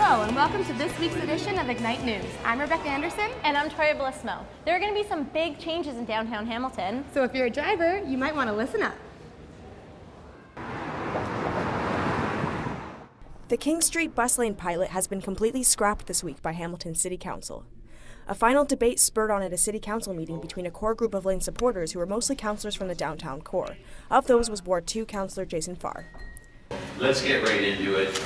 Hello and welcome to this week's edition of Ignite News. I'm Rebecca Anderson. And I'm Toria Bellissimo. There are going to be some big changes in downtown Hamilton. So if you're a driver, you might want to listen up. The King Street bus lane pilot has been completely scrapped this week by Hamilton City Council. A final debate spurred on at a city council meeting between a core group of lane supporters who were mostly councillors from the downtown core. Of those was Ward 2 Councillor Jason Farr. Let's get right into it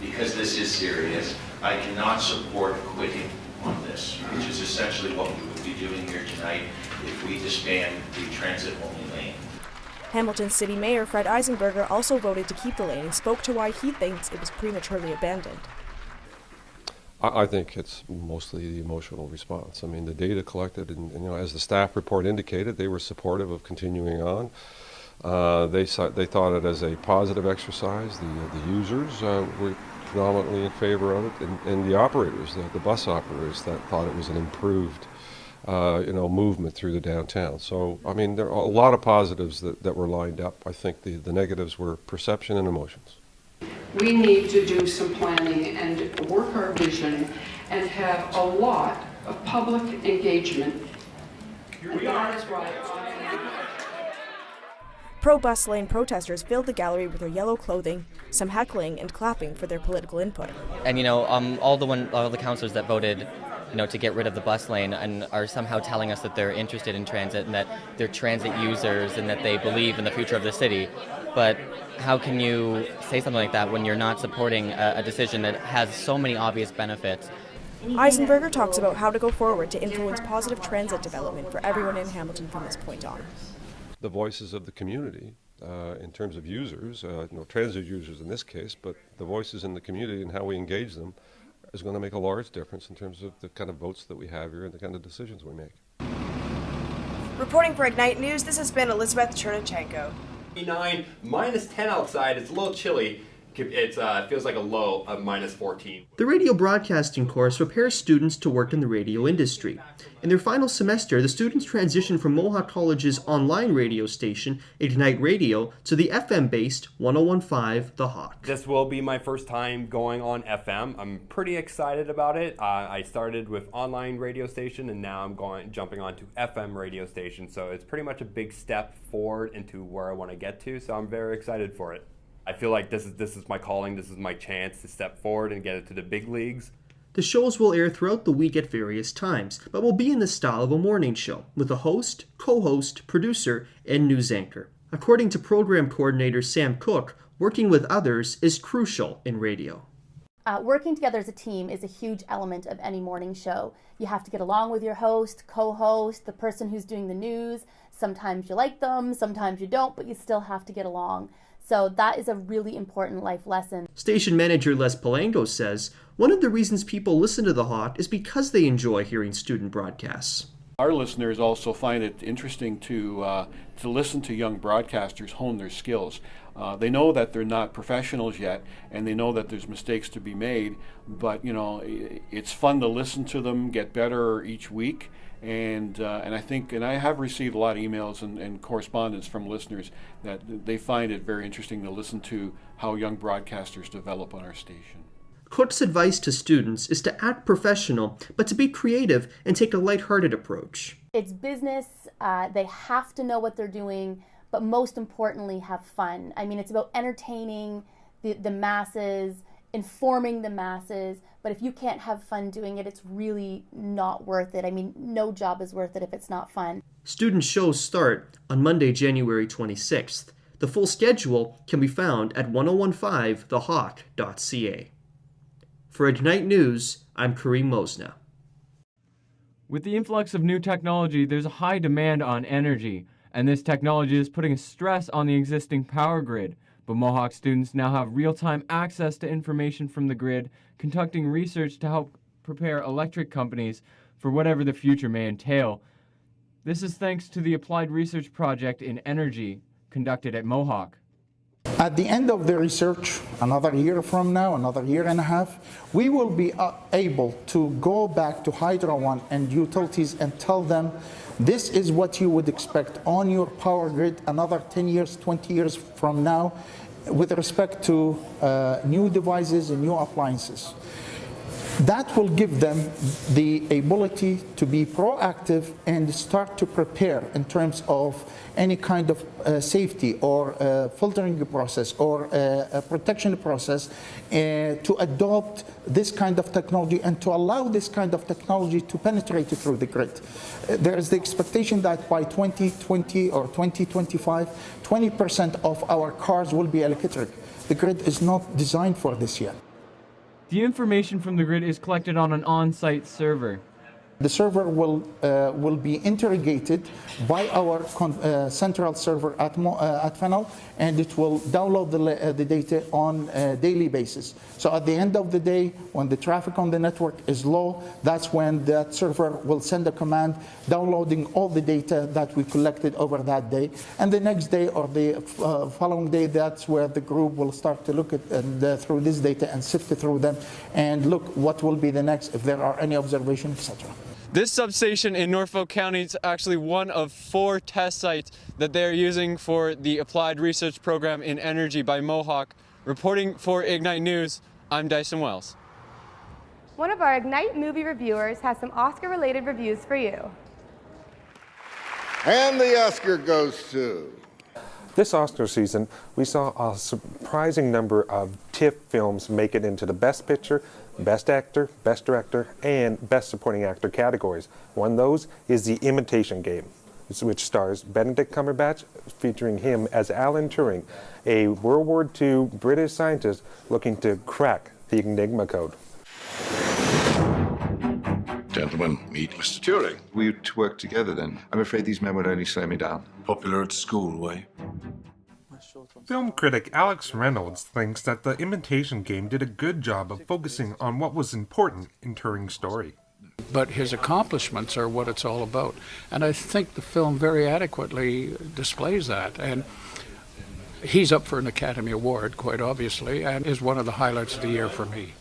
because this is serious. I cannot support quitting on this, which is essentially what we would be doing here tonight if we disband the transit-only lane. Hamilton City Mayor Fred Eisenberger also voted to keep the lane and spoke to why he thinks it was prematurely abandoned. I think it's mostly the emotional response. I mean, the data collected, and as the staff report indicated, they were supportive of continuing on. They thought it as a positive exercise. The users were predominantly in favor of it, and the operators, the bus operators, that thought it was an improved, movement through the downtown. So, I mean, there are a lot of positives that were lined up. I think the negatives were perception and emotions. We need to do some planning and work our vision and have a lot of public engagement. And that is why Pro-bus lane protesters filled the gallery with their yellow clothing, some heckling and clapping for their political input. And all the councillors that voted, to get rid of the bus lane and are somehow telling us that they're interested in transit and that they're transit users and that they believe in the future of the city. But how can you say something like that when you're not supporting a decision that has so many obvious benefits? Eisenberger talks about how to go forward to influence positive transit development for everyone in Hamilton from this point on. The voices of the community in terms of users, transit users in this case, but the voices in the community and how we engage them is going to make a large difference in terms of the kind of votes that we have here and the kind of decisions we make. Reporting for Ignite News, this has been Elizabeth Chernachenko. 9, minus 10 outside. It's a little chilly. It feels like a low of minus 14. The radio broadcasting course prepares students to work in the radio industry. In their final semester, the students transition from Mohawk College's online radio station, Ignite Radio, to the FM-based 101.5 The Hawk. This will be my first time going on FM. I'm pretty excited about it. I started with online radio station, and now I'm jumping onto FM radio station. So it's pretty much a big step forward into where I want to get to. So I'm very excited for it. I feel like this is my calling, this is my chance to step forward and get it to the big leagues. The shows will air throughout the week at various times, but will be in the style of a morning show, with a host, co-host, producer, and news anchor. According to program coordinator Sam Cook, working with others is crucial in radio. Working together as a team is a huge element of any morning show. You have to get along with your host, co-host, the person who's doing the news. Sometimes you like them, sometimes you don't, but you still have to get along. So that is a really important life lesson. Station manager Les Palango says one of the reasons people listen to The Hawk is because they enjoy hearing student broadcasts. Our listeners also find it interesting to listen to young broadcasters hone their skills. They know that they're not professionals yet, and they know that there's mistakes to be made, but it's fun to listen to them get better each week. And I think, and I have received a lot of emails and correspondence from listeners that they find it very interesting to listen to how young broadcasters develop on our station. Cook's advice to students is to act professional, but to be creative and take a lighthearted approach. It's business, they have to know what they're doing, but most importantly have fun. I mean, it's about entertaining the masses, informing the masses, but if you can't have fun doing it, it's really not worth it. I mean, no job is worth it if it's not fun. Student shows start on Monday, January 26th. The full schedule can be found at 1015thehawk.ca. For Ignite News, I'm Kareem Mosna. With the influx of new technology, there's a high demand on energy, and this technology is putting a stress on the existing power grid. But Mohawk students now have real-time access to information from the grid, conducting research to help prepare electric companies for whatever the future may entail. This is thanks to the Applied Research Project in Energy conducted at Mohawk. At the end of the research, another year from now, another year and a half, we will be able to go back to Hydro One and utilities and tell them this is what you would expect on your power grid another 10 years, 20 years from now with respect to new devices and new appliances. That will give them the ability to be proactive and start to prepare in terms of any kind of safety or filtering process or a protection process to adopt this kind of technology and to allow this kind of technology to penetrate through the grid. There is the expectation that by 2020 or 2025, 20% of our cars will be electric. The grid is not designed for this yet. The information from the grid is collected on an on-site server. The server will be interrogated by our central server at Funnel, and it will download the data on a daily basis. So at the end of the day, when the traffic on the network is low, that's when that server will send a command downloading all the data that we collected over that day. And the next day or the following day, that's where the group will start to look at through this data and sift through them and look what will be the next, if there are any observations, etc. This substation in Norfolk County is actually one of 4 test sites that they're using for the Applied Research Program in Energy by Mohawk. Reporting for Ignite News, I'm Dyson Wells. One of our Ignite movie reviewers has some Oscar-related reviews for you. And the Oscar goes to... This Oscar season, we saw a surprising number of TIFF films make it into the Best Picture, Best Actor, Best Director, and Best Supporting Actor categories. One of those is The Imitation Game, which stars Benedict Cumberbatch, featuring him as Alan Turing, a World War II British scientist looking to crack the Enigma code. Gentlemen, meet Mr. Turing. We to work together then. I'm afraid these men would only slow me down. Popular at school, way. Film critic Alex Reynolds thinks that The Imitation Game did a good job of focusing on what was important in Turing's story. But his accomplishments are what it's all about. And I think the film very adequately displays that. And he's up for an Academy Award, quite obviously, and is one of the highlights of the year for me.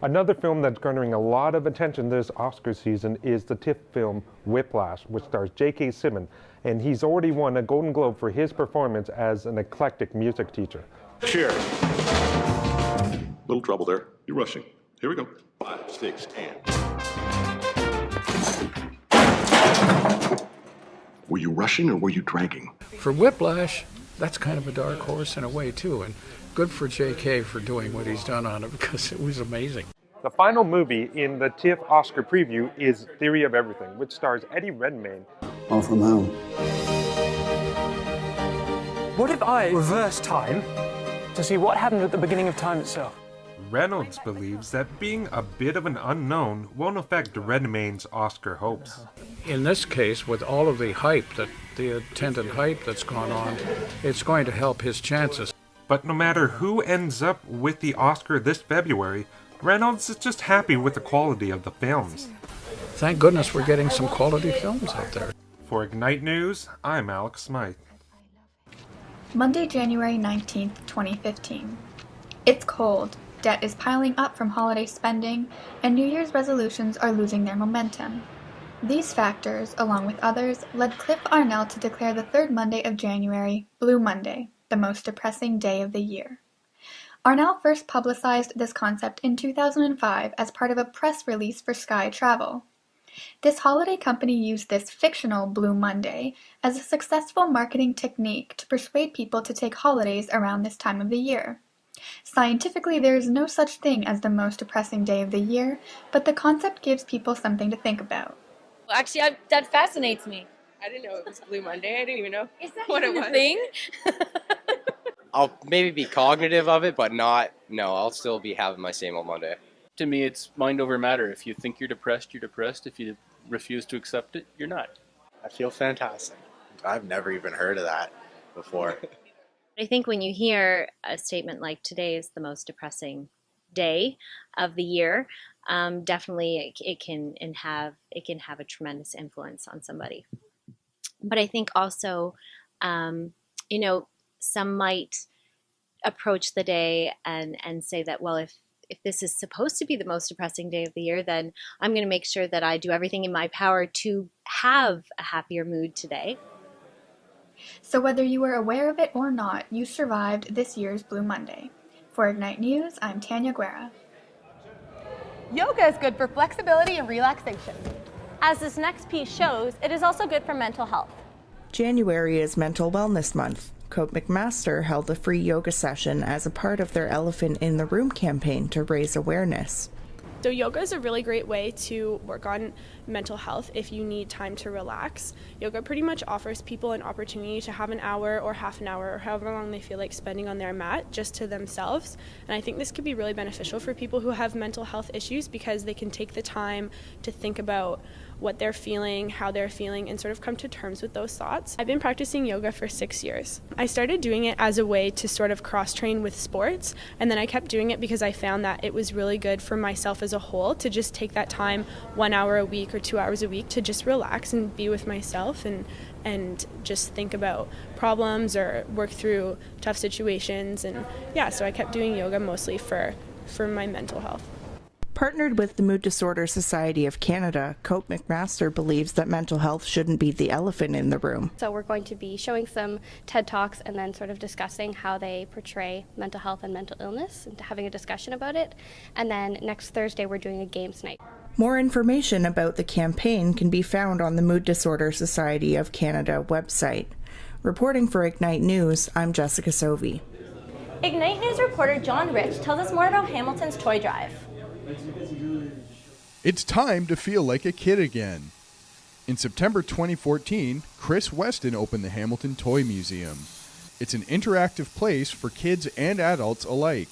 Another film that's garnering a lot of attention this Oscar season is the TIFF film Whiplash, which stars J.K. Simmons, and he's already won a Golden Globe for his performance as an eclectic music teacher. Cheer. Little trouble there. You're rushing. Here we go. 5, 6, and... Were you rushing or were you dragging? For Whiplash, that's kind of a dark horse in a way, too. And good for J.K. for doing what he's done on it, because it was amazing. The final movie in the TIFF Oscar preview is Theory of Everything, which stars Eddie Redmayne. All from home. What if I reverse time to see what happened at the beginning of time itself? Reynolds believes that being a bit of an unknown won't affect Redmayne's Oscar hopes. In this case, with all of the hype, the attendant hype that's gone on, it's going to help his chances. But no matter who ends up with the Oscar this February, Reynolds is just happy with the quality of the films. Thank goodness we're getting some quality films out there. For Ignite News, I'm Alex Smythe. Monday, January 19th, 2015. It's cold, debt is piling up from holiday spending, and New Year's resolutions are losing their momentum. These factors, along with others, led Cliff Arnell to declare the third Monday of January Blue Monday, the most depressing day of the year. Arnell first publicized this concept in 2005 as part of a press release for Sky Travel. This holiday company used this fictional Blue Monday as a successful marketing technique to persuade people to take holidays around this time of the year. Scientifically, there is no such thing as the most depressing day of the year, but the concept gives people something to think about. Actually, that fascinates me. I didn't know it was Blue Monday. I didn't even know what it was. A thing? I'll maybe be cognitive of it, but no, I'll still be having my same old Monday. To me, it's mind over matter. If you think you're depressed, you're depressed. If you refuse to accept it, you're not. I feel fantastic. I've never even heard of that before. I think when you hear a statement like today is the most depressing day of the year, definitely it can have a tremendous influence on somebody. But I think also, some might approach the day and say that, well, if this is supposed to be the most depressing day of the year, then I'm going to make sure that I do everything in my power to have a happier mood today. So whether you were aware of it or not, you survived this year's Blue Monday. For Ignite News, I'm Tanya Guerra. Yoga is good for flexibility and relaxation. As this next piece shows, it is also good for mental health. January is Mental Wellness Month. Cope McMaster held a free yoga session as a part of their Elephant in the Room campaign to raise awareness. So yoga is a really great way to work on mental health if you need time to relax. Yoga pretty much offers people an opportunity to have an hour or half an hour or however long they feel like spending on their mat just to themselves. And I think this could be really beneficial for people who have mental health issues because they can take the time to think about what they're feeling, how they're feeling, and sort of come to terms with those thoughts. I've been practicing yoga for 6 years. I started doing it as a way to sort of cross-train with sports, and then I kept doing it because I found that it was really good for myself as a whole to just take that time 1 hour a week or 2 hours a week to just relax and be with myself and just think about problems or work through tough situations. And yeah, so I kept doing yoga mostly for my mental health. Partnered with the Mood Disorder Society of Canada, Cope McMaster believes that mental health shouldn't be the elephant in the room. So we're going to be showing some TED Talks and then sort of discussing how they portray mental health and mental illness and having a discussion about it. And then next Thursday we're doing a games night. More information about the campaign can be found on the Mood Disorder Society of Canada website. Reporting for Ignite News, I'm Jessica Sovey. Ignite News reporter John Rich tells us more about Hamilton's toy drive. It's time to feel like a kid again. In September 2014, Chris Weston opened the Hamilton Toy Museum. It's an interactive place for kids and adults alike.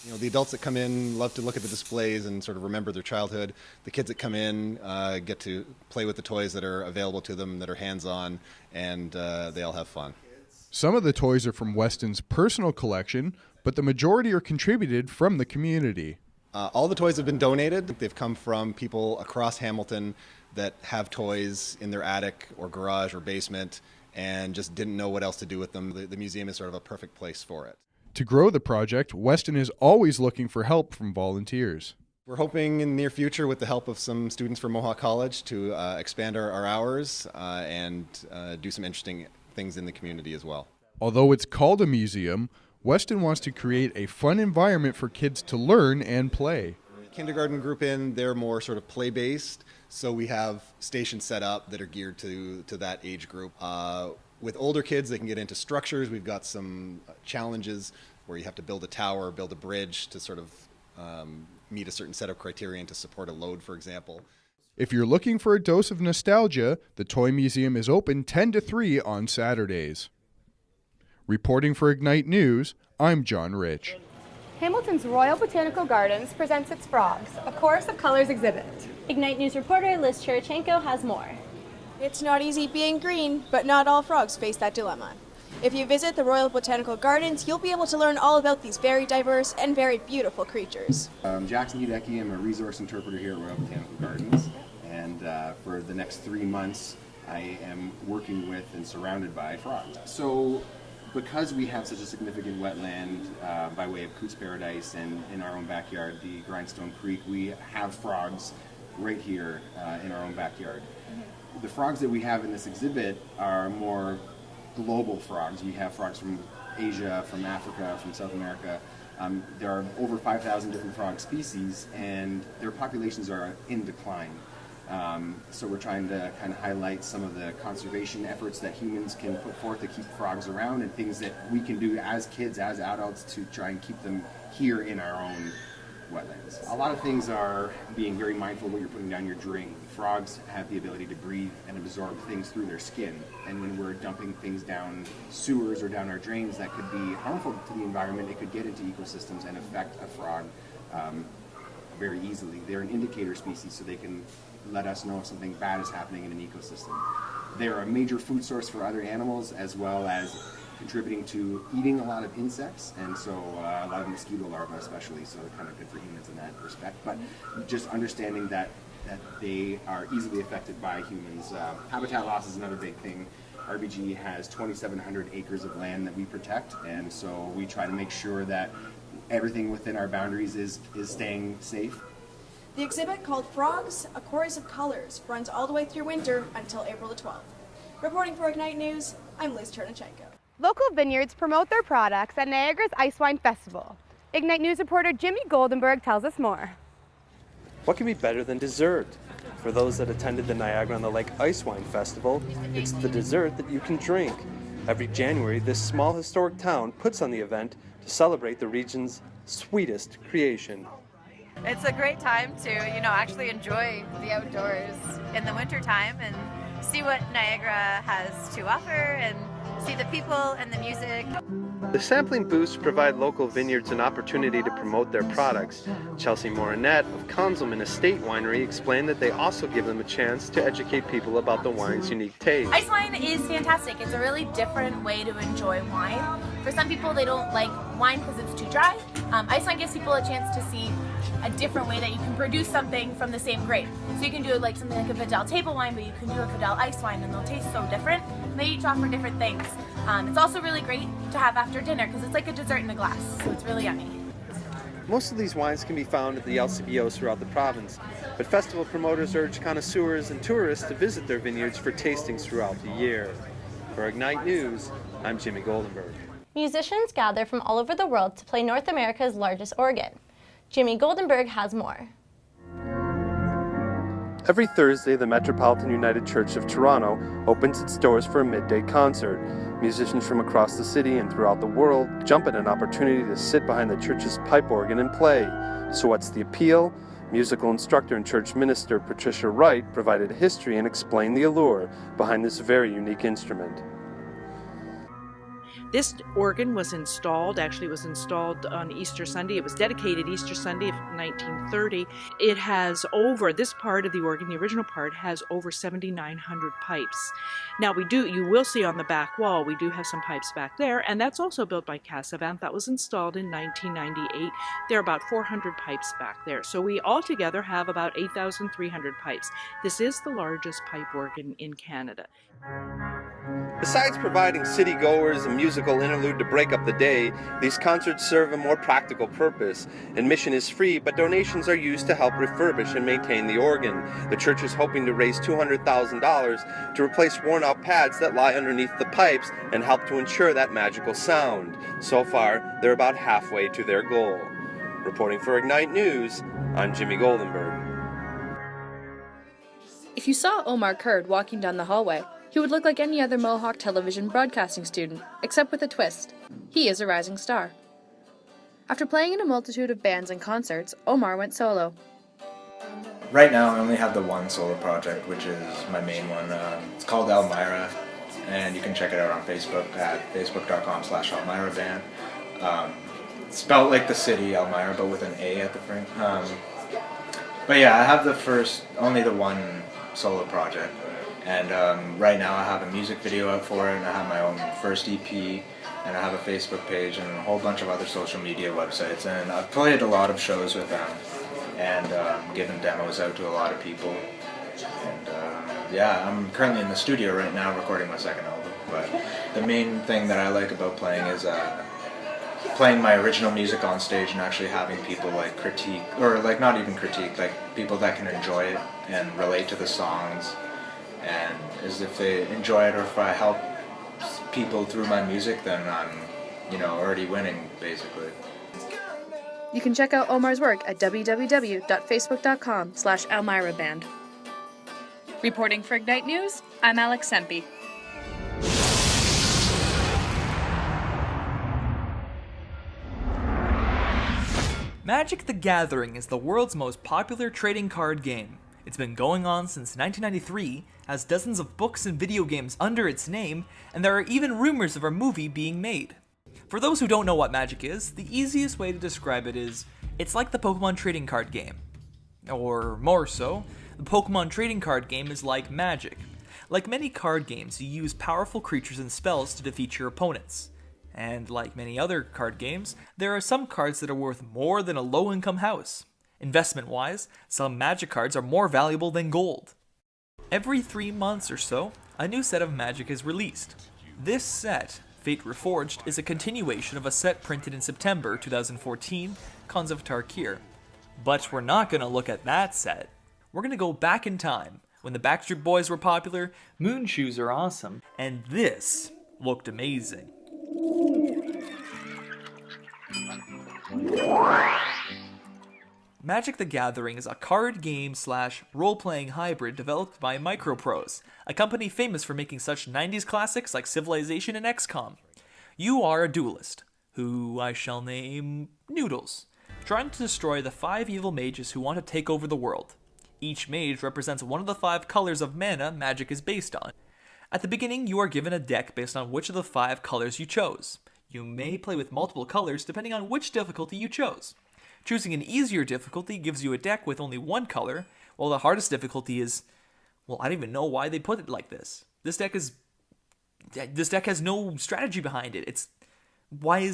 You know, the adults that come in love to look at the displays and sort of remember their childhood. The kids that come in get to play with the toys that are available to them, that are hands-on, and they all have fun. Some of the toys are from Weston's personal collection, but the majority are contributed from the community. All the toys have been donated. They've come from people across Hamilton that have toys in their attic or garage or basement and just didn't know what else to do with them. The museum is sort of a perfect place for it. To grow the project, Weston is always looking for help from volunteers. We're hoping in the near future, with the help of some students from Mohawk College, to expand our hours and do some interesting things in the community as well. Although it's called a museum, Weston wants to create a fun environment for kids to learn and play. Kindergarten group they're more sort of play-based, so we have stations set up that are geared to that age group. With older kids, they can get into structures. We've got some challenges where you have to build a tower, build a bridge to sort of meet a certain set of criterion to support a load, for example. If you're looking for a dose of nostalgia, the Toy Museum is open 10 to 3 on Saturdays. Reporting for Ignite News, I'm John Rich. Hamilton's Royal Botanical Gardens presents its Frogs, a Chorus of Colors exhibit. Ignite News reporter Liz Chirichenko has more. It's not easy being green, but not all frogs face that dilemma. If you visit the Royal Botanical Gardens, you'll be able to learn all about these very diverse and very beautiful creatures. Jackson Hideki, I'm a resource interpreter here at Royal Botanical Gardens, and for the next 3 months I am working with and surrounded by frogs. So because we have such a significant wetland by way of Coots Paradise and in our own backyard, the Grindstone Creek, we have frogs right here in our own backyard. The frogs that we have in this exhibit are more global frogs. We have frogs from Asia, from Africa, from South America. There are over 5,000 different frog species, and their populations are in decline. So we're trying to kind of highlight some of the conservation efforts that humans can put forth to keep frogs around, and things that we can do as kids, as adults, to try and keep them here in our own wetlands. A lot of things are being very mindful of what you're putting down your drain. Frogs have the ability to breathe and absorb things through their skin, and when we're dumping things down sewers or down our drains that could be harmful to the environment, it could get into ecosystems and affect a frog very easily. They're an indicator species, so they can let us know if something bad is happening in an ecosystem. They're a major food source for other animals, as well as contributing to eating a lot of insects, and so a lot of mosquito larvae especially, so they're kind of good for humans in that respect. But just understanding that they are easily affected by humans. Habitat loss is another big thing. RBG has 2,700 acres of land that we protect, and so we try to make sure that everything within our boundaries is staying safe. The exhibit, called Frogs, A Chorus of Colors, runs all the way through winter until April the 12th. Reporting for Ignite News, I'm Liz Chernachenko. Local vineyards promote their products at Niagara's Ice Wine Festival. Ignite News reporter Jimmy Goldenberg tells us more. What can be better than dessert? For those that attended the Niagara-on-the-Lake Ice Wine Festival, it's the dessert that you can drink. Every January, this small historic town puts on the event to celebrate the region's sweetest creation. It's a great time to, actually enjoy the outdoors in the wintertime and see what Niagara has to offer and see the people and the music. The sampling booths provide local vineyards an opportunity to promote their products. Chelsea Morinette of Conzelman Estate Winery explained that they also give them a chance to educate people about the wine's unique taste. Ice wine is fantastic. It's a really different way to enjoy wine. For some people, they don't like wine because it's too dry. Ice wine gives people a chance to see a different way that you can produce something from the same grape. So you can do like something like a Vidal table wine, but you can do a Vidal ice wine and they'll taste so different. And they each offer different things. It's also really great to have after dinner because it's like a dessert in a glass, so it's really yummy. Most of these wines can be found at the LCBOs throughout the province, but festival promoters urge connoisseurs and tourists to visit their vineyards for tastings throughout the year. For Ignite News, I'm Jimmy Goldenberg. Musicians gather from all over the world to play North America's largest organ. Jimmy Goldenberg has more. Every Thursday, the Metropolitan United Church of Toronto opens its doors for a midday concert. Musicians from across the city and throughout the world jump at an opportunity to sit behind the church's pipe organ and play. So what's the appeal? Musical instructor and church minister Patricia Wright provided history and explained the allure behind this very unique instrument. This organ was installed on Easter Sunday. It was dedicated Easter Sunday of 1930. It has this part of the organ, the original part, has over 7,900 pipes. Now you will see on the back wall, we do have some pipes back there, and that's also built by Casavant. That was installed in 1998. There are about 400 pipes back there. So we altogether have about 8,300 pipes. This is the largest pipe organ in Canada. Besides providing city-goers a musical interlude to break up the day, these concerts serve a more practical purpose. Admission is free, but donations are used to help refurbish and maintain the organ. The church is hoping to raise $200,000 to replace worn-out pads that lie underneath the pipes and help to ensure that magical sound. So far, they're about halfway to their goal. Reporting for Ignite News, I'm Jimmy Goldenberg. If you saw Omar Kurd walking down the hallway, he would look like any other Mohawk television broadcasting student, except with a twist. He is a rising star. After playing in a multitude of bands and concerts, Omar went solo. Right now I only have the one solo project, which is my main one. It's called Elmira, and you can check it out on Facebook at facebook.com/ElmiraBand. Spelled like the city, Elmira, but with an A at the front. But yeah, I have only the one solo project. And right now I have a music video out for it, and I have my own first EP, and I have a Facebook page and a whole bunch of other social media websites. And I've played a lot of shows with them and given demos out to a lot of people. And yeah, I'm currently in the studio right now recording my second album. But the main thing that I like about playing is playing my original music on stage and actually having people like critique, or like not even critique, like people that can enjoy it and relate to the songs. And as if they enjoy it, or if I help people through my music, then I'm, already winning, basically. You can check out Omar's work at www.facebook.com/ElmiraBand. Reporting for Ignite News, I'm Alex Sempe. Magic the Gathering is the world's most popular trading card game. It's been going on since 1993, has dozens of books and video games under its name, and there are even rumors of a movie being made. For those who don't know what Magic is, the easiest way to describe it is, it's like the Pokemon trading card game. Or more so, the Pokemon trading card game is like Magic. Like many card games, you use powerful creatures and spells to defeat your opponents. And like many other card games, there are some cards that are worth more than a low-income house. Investment-wise, some Magic cards are more valuable than gold. Every 3 months or so, a new set of Magic is released. This set, Fate Reforged, is a continuation of a set printed in September 2014, Khans of Tarkir. But we're not going to look at that set. We're going to go back in time, when the Backstreet Boys were popular, moon shoes are awesome, and this looked amazing. Magic the Gathering is a card game / role-playing hybrid developed by Microprose, a company famous for making such 90s classics like Civilization and XCOM. You are a duelist, who I shall name Noodles, trying to destroy the 5 evil mages who want to take over the world. Each mage represents one of the 5 colors of mana Magic is based on. At the beginning, you are given a deck based on which of the 5 colors you chose. You may play with multiple colors depending on which difficulty you chose. Choosing an easier difficulty gives you a deck with only one color, while the hardest difficulty is, well, I don't even know why they put it like this. This deck has no strategy behind it. It's why?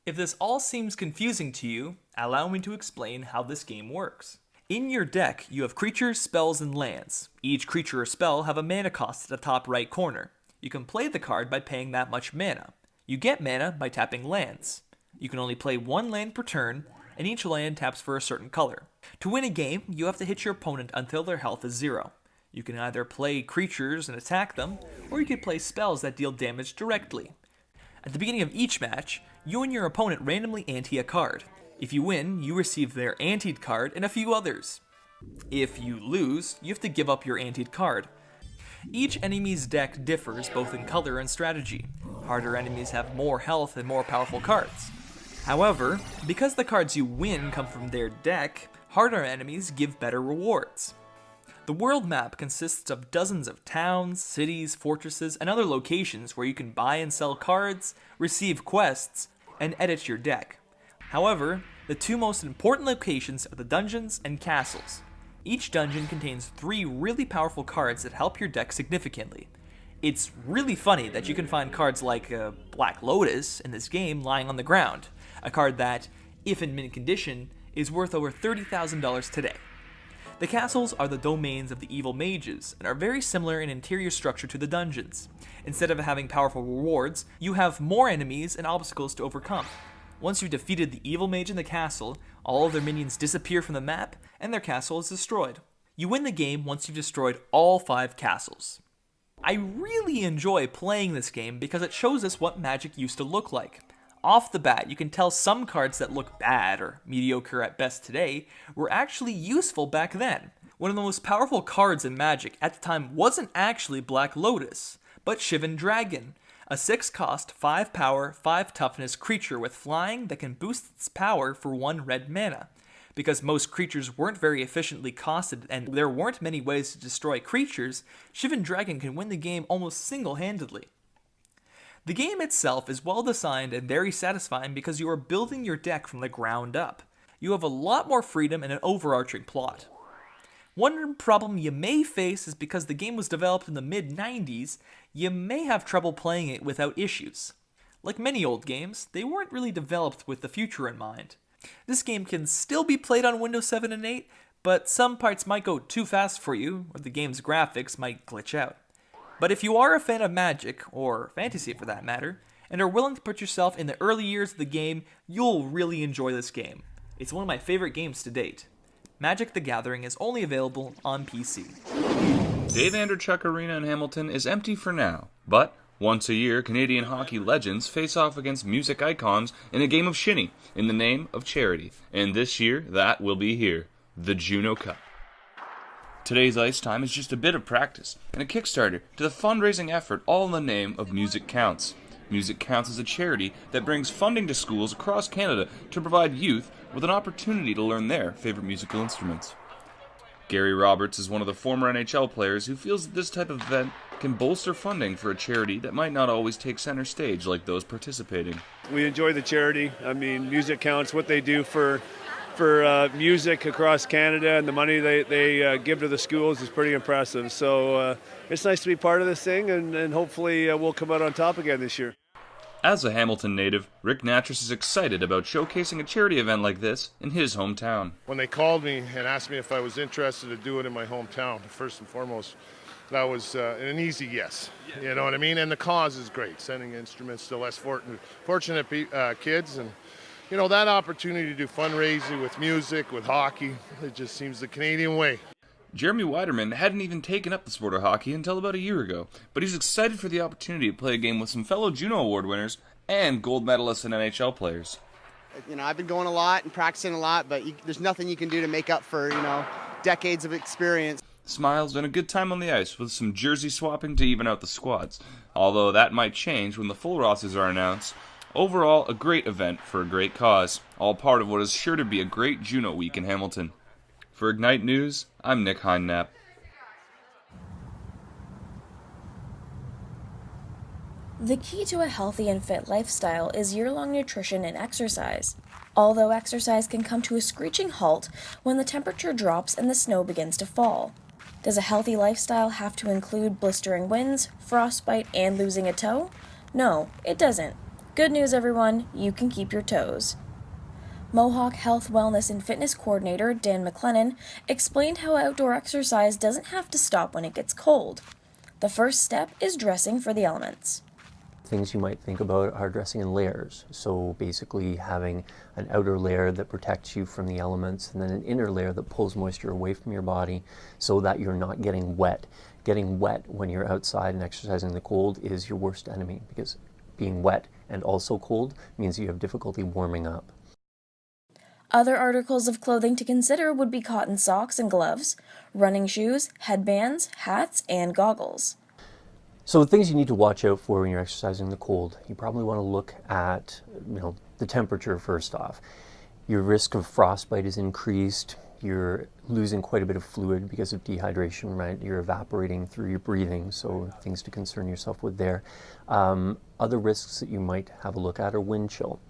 If this all seems confusing to you, allow me to explain how this game works. In your deck, you have creatures, spells, and lands. Each creature or spell have a mana cost at the top right corner. You can play the card by paying that much mana. You get mana by tapping lands. You can only play one land per turn, and each land taps for a certain color. To win a game, you have to hit your opponent until their health is 0. You can either play creatures and attack them, or you can play spells that deal damage directly. At the beginning of each match, you and your opponent randomly ante a card. If you win, you receive their anteed card and a few others. If you lose, you have to give up your anteed card. Each enemy's deck differs both in color and strategy. Harder enemies have more health and more powerful cards. However, because the cards you win come from their deck, harder enemies give better rewards. The world map consists of dozens of towns, cities, fortresses, and other locations where you can buy and sell cards, receive quests, and edit your deck. However, the 2 most important locations are the dungeons and castles. Each dungeon contains 3 really powerful cards that help your deck significantly. It's really funny that you can find cards like Black Lotus in this game lying on the ground, a card that, if in mint condition, is worth over $30,000 today. The castles are the domains of the evil mages, and are very similar in interior structure to the dungeons. Instead of having powerful rewards, you have more enemies and obstacles to overcome. Once you've defeated the evil mage in the castle, all of their minions disappear from the map, and their castle is destroyed. You win the game once you've destroyed all 5 castles. I really enjoy playing this game because it shows us what Magic used to look like. Off the bat, you can tell some cards that look bad or mediocre at best today were actually useful back then. One of the most powerful cards in Magic at the time wasn't actually Black Lotus, but Shivan Dragon, a 6-cost, 5 power, 5 toughness creature with flying that can boost its power for 1 red mana. Because most creatures weren't very efficiently costed and there weren't many ways to destroy creatures, Shivan Dragon can win the game almost single-handedly. The game itself is well designed and very satisfying because you are building your deck from the ground up. You have a lot more freedom and an overarching plot. One problem you may face is because the game was developed in the mid-90s, you may have trouble playing it without issues. Like many old games, they weren't really developed with the future in mind. This game can still be played on Windows 7 and 8, but some parts might go too fast for you, or the game's graphics might glitch out. But if you are a fan of Magic, or fantasy for that matter, and are willing to put yourself in the early years of the game, you'll really enjoy this game. It's one of my favorite games to date. Magic the Gathering is only available on PC. Dave Andrechuk Arena in Hamilton is empty for now, but once a year, Canadian hockey legends face off against music icons in a game of shinny in the name of charity, and this year, that will be here, the Juno Cup. Today's ice time is just a bit of practice and a kickstarter to the fundraising effort all in the name of Music Counts. Music Counts is a charity that brings funding to schools across Canada to provide youth with an opportunity to learn their favorite musical instruments. Gary Roberts is one of the former NHL players who feels that this type of event can bolster funding for a charity that might not always take center stage like those participating. We enjoy the charity. I mean, Music Counts, what they do for music across Canada and the money they give to the schools is pretty impressive. So it's nice to be part of this thing, and hopefully we'll come out on top again this year. As a Hamilton native, Rick Natras is excited about showcasing a charity event like this in his hometown. When they called me and asked me if I was interested to do it in my hometown, first and foremost, that was an easy yes. You know what I mean? And the cause is great, sending instruments to less fortunate kids. And, you know, that opportunity to do fundraising with music, with hockey, it just seems the Canadian way. Jeremy Weiderman hadn't even taken up the sport of hockey until about a year ago, but he's excited for the opportunity to play a game with some fellow Juno Award winners and gold medalists and NHL players. You know, I've been going a lot and practicing a lot, but there's nothing you can do to make up for, you know, decades of experience. Smiles and a good time on the ice with some jersey swapping to even out the squads, although that might change when the full rosters are announced. Overall, a great event for a great cause, all part of what is sure to be a great Juno week in Hamilton. For Ignite News, I'm Nick Heinknapp. The key to a healthy and fit lifestyle is year-long nutrition and exercise. Although exercise can come to a screeching halt when the temperature drops and the snow begins to fall. Does a healthy lifestyle have to include blistering winds, frostbite, and losing a toe? No, it doesn't. Good news, everyone, you can keep your toes. Mohawk Health, Wellness, and Fitness Coordinator Dan McLennan explained how outdoor exercise doesn't have to stop when it gets cold. The first step is dressing for the elements. Things you might think about are dressing in layers. So basically having an outer layer that protects you from the elements and then an inner layer that pulls moisture away from your body so that you're not getting wet. Getting wet when you're outside and exercising in the cold is your worst enemy because being wet and also cold means you have difficulty warming up. Other articles of clothing to consider would be cotton socks and gloves, running shoes, headbands, hats, and goggles. So the things you need to watch out for when you're exercising in the cold, you probably want to look at the temperature first off. Your risk of frostbite is increased. You're losing quite a bit of fluid because of dehydration, right? You're evaporating through your breathing, so things to concern yourself with there. Other risks that you might have a look at are wind chill.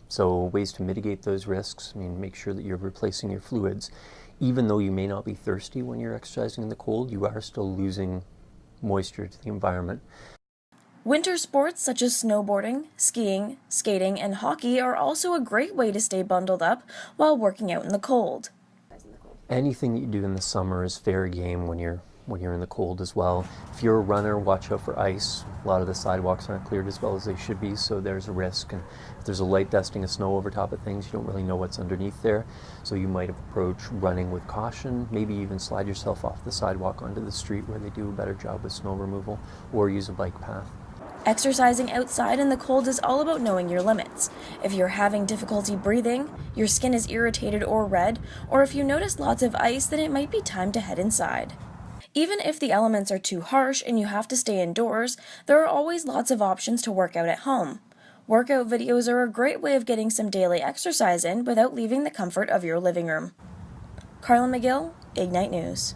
So ways to mitigate those risks, make sure that you're replacing your fluids. Even though you may not be thirsty when you're exercising in the cold, you are still losing moisture to the environment. Winter sports such as snowboarding, skiing, skating, and hockey are also a great way to stay bundled up while working out in the cold. Anything that you do in the summer is fair game when you're in the cold as well. If you're a runner, watch out for ice. A lot of the sidewalks aren't cleared as well as they should be, so there's a risk. And if there's a light dusting of snow over top of things, you don't really know what's underneath there. So you might approach running with caution, maybe even slide yourself off the sidewalk onto the street where they do a better job with snow removal, or use a bike path. Exercising outside in the cold is all about knowing your limits. If you're having difficulty breathing, your skin is irritated or red, or if you notice lots of ice, then it might be time to head inside. Even if the elements are too harsh and you have to stay indoors, there are always lots of options to work out at home. Workout videos are a great way of getting some daily exercise in without leaving the comfort of your living room. Carla McGill, Ignite News.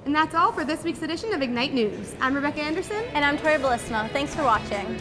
And that's all for this week's edition of Ignite News. I'm Rebecca Anderson. And I'm Tori Bellissimo. Thanks for watching.